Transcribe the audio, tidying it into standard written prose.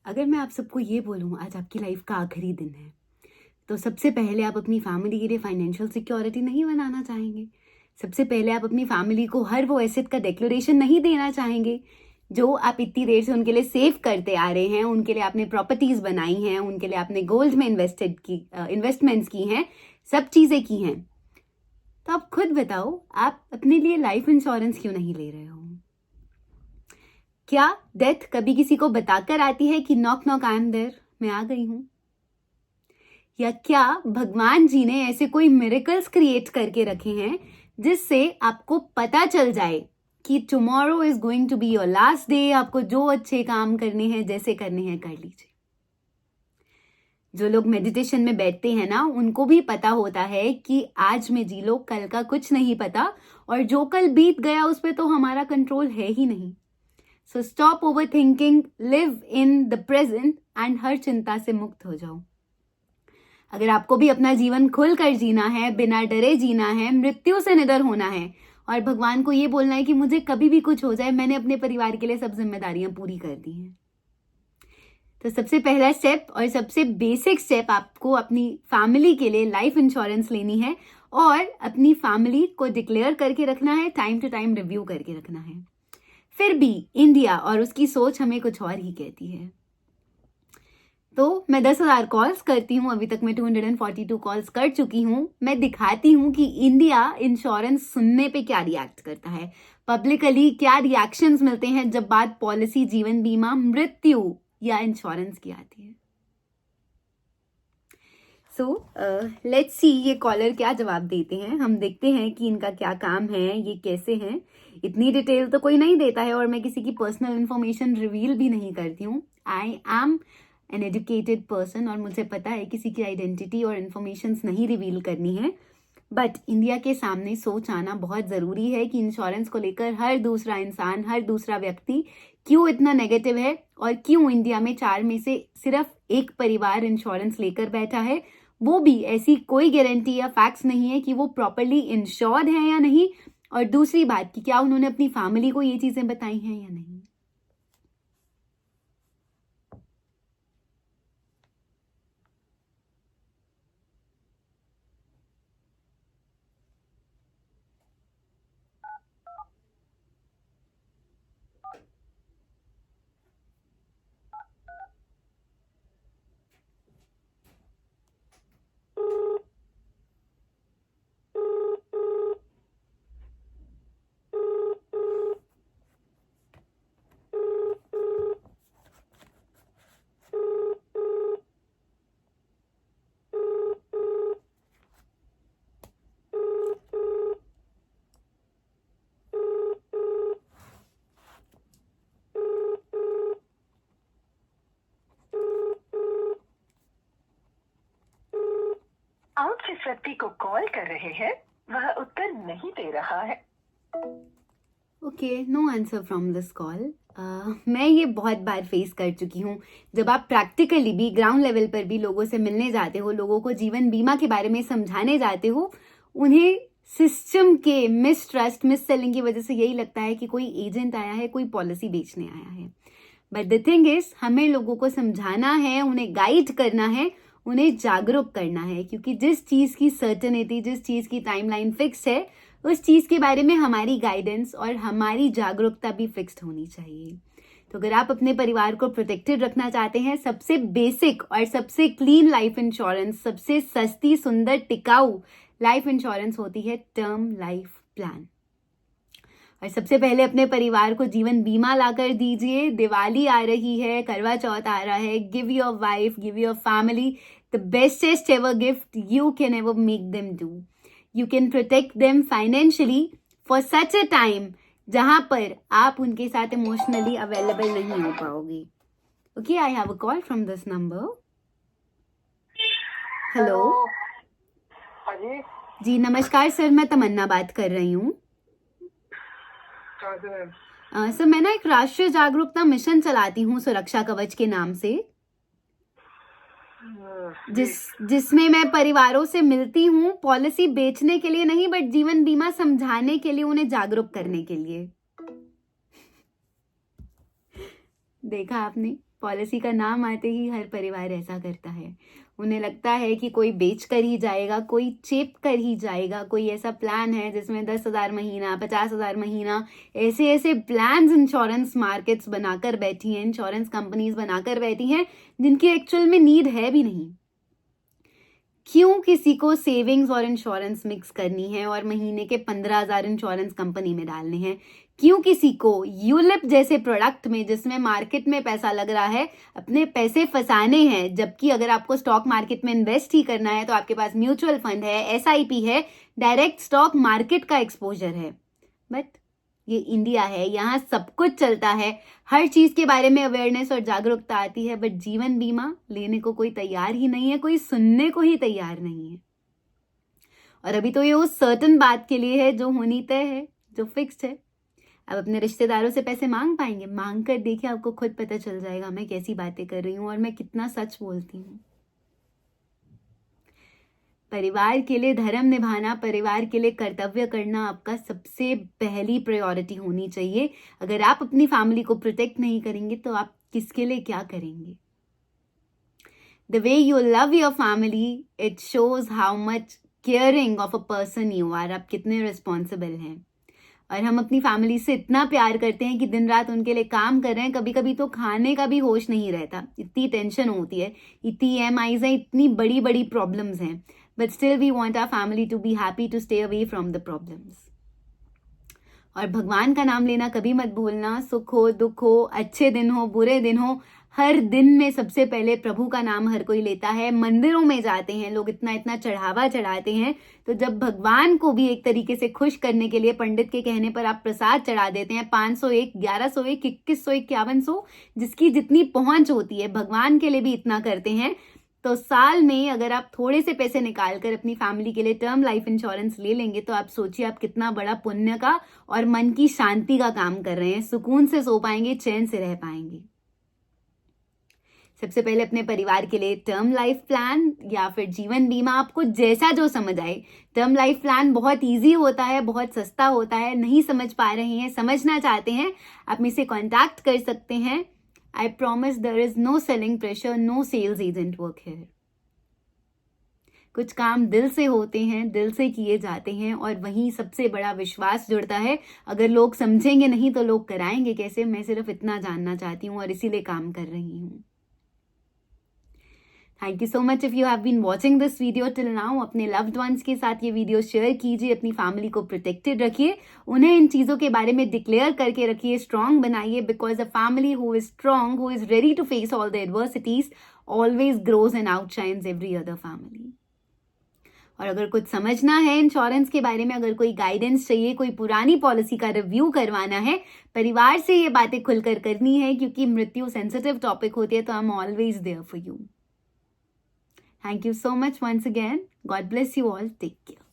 अगर मैं आप सबको ये बोलूँ आज आपकी लाइफ का आखिरी दिन है, तो सबसे पहले आप अपनी फैमिली के लिए फाइनेंशियल सिक्योरिटी नहीं बनाना चाहेंगे। सबसे पहले आप अपनी फैमिली को हर वो एसेट का डिक्लेरेशन नहीं देना चाहेंगे जो आप इतनी देर से उनके लिए सेव करते आ रहे हैं। उनके लिए आपने प्रॉपर्टीज बनाई हैं, उनके लिए आपने गोल्ड में इन्वेस्टमेंट्स की हैं, सब चीजें की हैं। तो आप खुद बताओ, आप अपने लिए लाइफ इंश्योरेंस क्यों नहीं ले रहे हो? क्या डेथ कभी किसी को बताकर आती है कि knock knock I am there, मैं आ गई हूं? या क्या भगवान जी ने ऐसे कोई मिरेकल्स क्रिएट करके रखे हैं जिससे आपको पता चल जाए कि tomorrow is going to be your last day, आपको जो अच्छे काम करने हैं, जैसे करने हैं, कर लीजिए। जो लोग मेडिटेशन में बैठते हैं ना, उनको भी पता होता है कि आज में जी लो, कल का कुछ नहीं पता, और जो कल बीत गया उस पर तो हमारा कंट्रोल है ही नहीं। So stop overthinking, live in the present and हर चिंता से मुक्त हो जाओ। अगर आपको भी अपना जीवन खुलकर जीना है, बिना डरे जीना है, मृत्यु से निडर होना है और भगवान को ये बोलना है कि मुझे कभी भी कुछ हो जाए, मैंने अपने परिवार के लिए सब जिम्मेदारियां पूरी कर दी हैं, तो सबसे पहला स्टेप और सबसे बेसिक स्टेप आपको अपनी फैमिली के लिए लाइफ इंश्योरेंस लेनी है और अपनी फैमिली को डिक्लेयर करके रखना है, टाइम टू टाइम रिव्यू करके रखना है। फिर भी इंडिया और उसकी सोच हमें कुछ और ही कहती है। तो मैं 10,000 कॉल्स करती हूँ, अभी तक मैं 242 कॉल्स कर चुकी हूँ। मैं दिखाती हूँ कि इंडिया इंश्योरेंस सुनने पे क्या रिएक्ट करता है, पब्लिकली क्या रिएक्शंस मिलते हैं जब बात पॉलिसी, जीवन बीमा, मृत्यु या इंश्योरेंस की आती है। सो लेट्स सी ये कॉलर क्या जवाब देते हैं। हम देखते हैं कि इनका क्या काम है, ये कैसे हैं। इतनी डिटेल तो कोई नहीं देता है और मैं किसी की पर्सनल इंफॉर्मेशन रिवील भी नहीं करती हूँ। I am an educated person और मुझे पता है किसी की आइडेंटिटी और इन्फॉर्मेशन नहीं रिवील करनी है। बट इंडिया के सामने सोच आना बहुत ज़रूरी है कि इंश्योरेंस को लेकर हर दूसरा इंसान, हर दूसरा व्यक्ति क्यों इतना नेगेटिव है और क्यों इंडिया में 4 में से सिर्फ एक परिवार इंश्योरेंस लेकर बैठा है। वो भी ऐसी कोई गारंटी या फैक्ट्स नहीं है कि वो प्रॉपरली इंश्योर्ड है या नहीं, और दूसरी बात कि क्या उन्होंने अपनी फैमिली को ये चीज़ें बताई हैं या नहीं। आप जिस व्यक्ति को कॉल कर रहे हैं वह उत्तर नहीं दे रहा है। Okay, no answer from this call. मैं ये बहुत बार फेस कर चुकी हूँ। जब आप प्रैक्टिकली भी ग्राउंड लेवल पर भी लोगों से मिलने जाते हो, लोगों को जीवन बीमा के बारे में समझाने जाते हो, उन्हें सिस्टम के मिसट्रस्ट, मिस सेलिंग की वजह से यही लगता है कि कोई एजेंट आया है, कोई पॉलिसी बेचने आया है। बट द थिंग इज, हमें लोगों को समझाना है, उन्हें गाइड करना है, उन्हें जागरूक करना है, क्योंकि जिस चीज की सर्टेनिटी, जिस चीज की टाइमलाइन फिक्स है, उस चीज के बारे में हमारी गाइडेंस और हमारी जागरूकता भी फिक्स्ड होनी चाहिए। तो अगर आप अपने परिवार को प्रोटेक्टेड रखना चाहते हैं, सबसे बेसिक और सबसे क्लीन लाइफ इंश्योरेंस, सबसे सस्ती, सुंदर, टिकाऊ लाइफ इंश्योरेंस होती है टर्म लाइफ प्लान। और सबसे पहले अपने परिवार को जीवन बीमा लाकर दीजिए। दिवाली आ रही है, करवा चौथ आ रहा है। Give your wife, give your family the bestest ever gift you can ever make them do. You can protect them financially for such a time जहां पर आप उनके साथ इमोशनली अवेलेबल नहीं हो पाओगे। Okay, I have a call from this number. Hello हाँ जी। जी नमस्कार सर, मैं तमन्ना बात कर रही हूँ। सर, मैं ना एक राष्ट्रीय जागरूकता मिशन चलाती हूँ सुरक्षा कवच के नाम से, जिसमें मैं परिवारों से मिलती हूँ, पॉलिसी बेचने के लिए नहीं बट जीवन बीमा समझाने के लिए, उन्हें जागरूक करने के लिए। देखा आपने, पॉलिसी का नाम आते ही हर परिवार ऐसा करता है। उन्हें लगता है कि कोई बेच कर ही जाएगा, कोई चेप कर ही जाएगा, कोई ऐसा प्लान है जिसमें 10,000 महीना, 50,000 महीना, ऐसे ऐसे प्लान्स इंश्योरेंस मार्केट्स बनाकर बैठी हैं, इंश्योरेंस कंपनीज बनाकर बैठी हैं जिनकी एक्चुअल में नीड है भी नहीं। क्यों किसी को सेविंग्स और इंश्योरेंस मिक्स करनी है और महीने के 15,000 इंश्योरेंस कंपनी में डालने हैं? क्यों किसी को यूलिप जैसे प्रोडक्ट में, जिसमें मार्केट में पैसा लग रहा है, अपने पैसे फंसाने हैं? जबकि अगर आपको स्टॉक मार्केट में इन्वेस्ट ही करना है तो आपके पास म्यूचुअल फंड है, SIP है, डायरेक्ट स्टॉक मार्केट का एक्सपोजर है। बट ये इंडिया है, यहाँ सब कुछ चलता है, हर चीज के बारे में अवेयरनेस और जागरूकता आती है, बट जीवन बीमा लेने को कोई तैयार ही नहीं है, कोई सुनने को ही तैयार नहीं है। और अभी तो ये उस सर्टन बात के लिए है जो होनी तय है, जो फिक्स्ड है। अब अपने रिश्तेदारों से पैसे मांग पाएंगे? मांग कर देखिए, आपको खुद पता चल जाएगा मैं कैसी बातें कर रही हूँ और मैं कितना सच बोलती हूँ। परिवार के लिए धर्म निभाना, परिवार के लिए कर्तव्य करना आपका सबसे पहली प्रायोरिटी होनी चाहिए। अगर आप अपनी फैमिली को प्रोटेक्ट नहीं करेंगे तो आप किसके लिए क्या करेंगे? The way you love your family, it shows how much caring of a person you are. आप कितने रिस्पॉन्सिबल हैं। और हम अपनी फैमिली से इतना प्यार करते हैं कि दिन रात उनके लिए काम कर रहे हैं, कभी कभी तो खाने का भी होश नहीं रहता, इतनी टेंशन होती है, इतनी EMIs हैं, इतनी बड़ी बड़ी प्रॉब्लम्स हैं, but still we want our family to be happy, to stay away from the problems. और भगवान का नाम लेना कभी मत भूलना। सुख हो, दुख हो, अच्छे दिन हो, बुरे दिन हो, हर दिन में सबसे पहले प्रभु का नाम हर कोई लेता है। मंदिरों में जाते हैं लोग, इतना इतना चढ़ावा चढ़ाते हैं, तो जब भगवान को भी एक तरीके से खुश करने के लिए पंडित के कहने पर आप प्रसाद चढ़ा देते हैं, 501, 1101, 2100, 5100, जिसकी जितनी पहुंच होती है, भगवान के लिए भी इतना करते हैं, तो साल में अगर आप थोड़े से पैसे निकाल कर अपनी फैमिली के लिए टर्म लाइफ इंश्योरेंस ले लेंगे तो आप सोचिए आप कितना बड़ा पुण्य का और मन की शांति का काम कर रहे हैं। सुकून से सो पाएंगे, चैन से रह पाएंगे। सबसे पहले अपने परिवार के लिए टर्म लाइफ प्लान या फिर जीवन बीमा, आपको जैसा जो समझ आए। टर्म लाइफ प्लान बहुत इजी होता है, बहुत सस्ता होता है। नहीं समझ पा रहे हैं, समझना चाहते हैं, आप मुझसे कांटेक्ट कर सकते हैं। I promise there is no selling pressure, no sales agent work here. कुछ काम दिल से होते हैं, दिल से किए जाते हैं और वहीं सबसे बड़ा विश्वास जुड़ता है। अगर लोग समझेंगे नहीं तो लोग कराएंगे कैसे? मैं सिर्फ इतना जानना चाहती हूँ और इसीलिए काम कर रही हूँ। Thank you so much if you have been watching this video till now. अपने लव्ड वंस के साथ ये वीडियो शेयर कीजिए, अपनी फैमिली को प्रोटेक्टेड रखिए, उन्हें इन चीज़ों के बारे में डिक्लेयर करके रखिए, स्ट्रांग बनाइए, because a family who is strong, who is ready to face all the adversities, always grows and outshines every other family. और अगर कुछ समझना है इंश्योरेंस के बारे में, अगर कोई गाइडेंस चाहिए, कोई पुरानी पॉलिसी का रिव्यू करवाना है, परिवार से ये बातें खुलकर करनी है, क्योंकि मृत्यु सेंसिटिव टॉपिक होती है, तो I am always there for you. Thank you so much once again. God bless you all. Take care.